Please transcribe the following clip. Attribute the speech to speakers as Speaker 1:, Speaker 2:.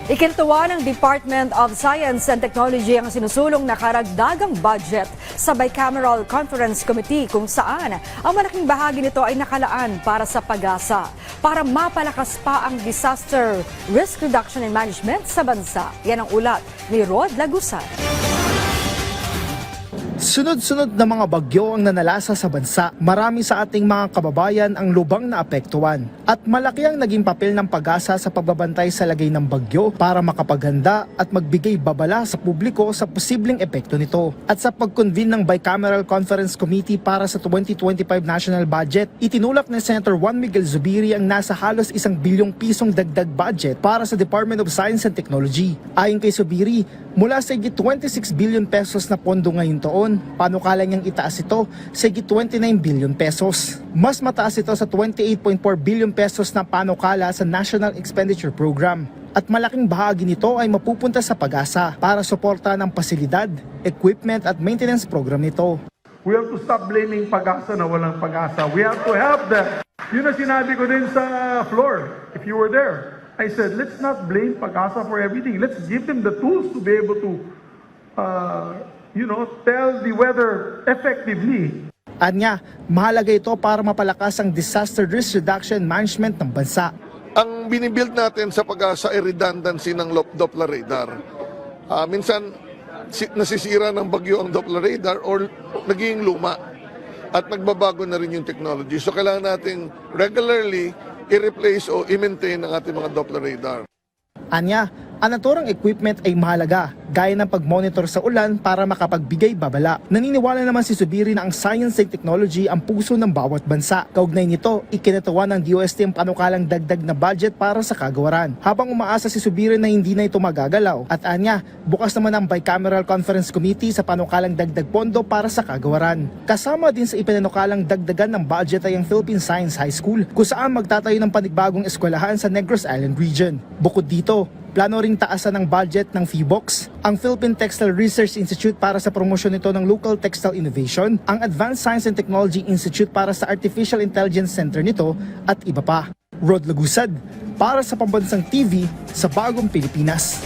Speaker 1: Ikinatuwa ng Department of Science and Technology ang sinusulong na karagdagang budget sa Bicameral Conference Committee kung saan ang malaking bahagi nito ay nakalaan para sa pag-asa para mapalakas pa ang disaster risk reduction and management sa bansa. Yan ang ulat ni Rod Lagusan.
Speaker 2: Sunod-sunod na mga bagyo ang nanalasa sa bansa. Marami sa ating mga kababayan ang lubang na apektuhan. At malaki ang naging papel ng pag-asa sa pagbabantay sa lagay ng bagyo para makapaghanda at magbigay babala sa publiko sa posibleng epekto nito. At sa pag-convene ng Bicameral Conference Committee para sa 2025 National Budget, itinulak ni Senator Juan Miguel Zubiri ang nasa halos 1 bilyong pisong dagdag budget para sa Department of Science and Technology. Ayon kay Zubiri, mula sa higit 26 billion pesos na pondo ngayong taon, panukala niyang itaas ito sa higit 29 billion pesos. Mas mataas ito sa 28.4 billion pesos na panukala sa National Expenditure Program. At malaking bahagi nito ay mapupunta sa pag-asa para suporta ng pasilidad, equipment at maintenance program nito.
Speaker 3: We have to stop blaming pag-asa na walang pag-asa. We have to help them. Yun ang sinabi ko din sa floor, if you were there. I said, let's not blame pag-asa for everything. Let's give them the tools to be able to, tell the weather effectively.
Speaker 2: Anya, mahalaga ito para mapalakas ang disaster risk reduction management ng bansa.
Speaker 4: Ang binibuild natin sa pag-asa ay redundancy ng Doppler radar. Minsan, nasisira ng bagyo ang Doppler radar or naging luma at nagbabago na rin yung technology. So kailangan natin regularly i-replace o i-maintain ang ating mga Doppler radar.
Speaker 2: Anya, ang naturang equipment ay mahalaga, gaya ng pag-monitor sa ulan para makapagbigay babala. Naniniwala naman si Zubiri na ang science and technology ang puso ng bawat bansa. Kaugnay nito, ikinatuwa ng DOST ang panukalang dagdag na budget para sa kagawaran. Habang umaasa si Zubiri na hindi na ito magagalaw. At anya, bukas naman ang Bicameral Conference Committee sa panukalang dagdag pondo para sa kagawaran. Kasama din sa ipinanukalang dagdagan ng budget ay ang Philippine Science High School, kung saan magtatayo ng panigbagong eskwelahan sa Negros Island Region. Bukod dito, plano ring taasan ng budget ng PHIVOLCS, ang Philippine Textile Research Institute para sa promosyon nito ng local textile innovation, ang Advanced Science and Technology Institute para sa Artificial Intelligence Center nito at iba pa. Rod Lagusad, para sa Pambansang TV sa Bagong Pilipinas.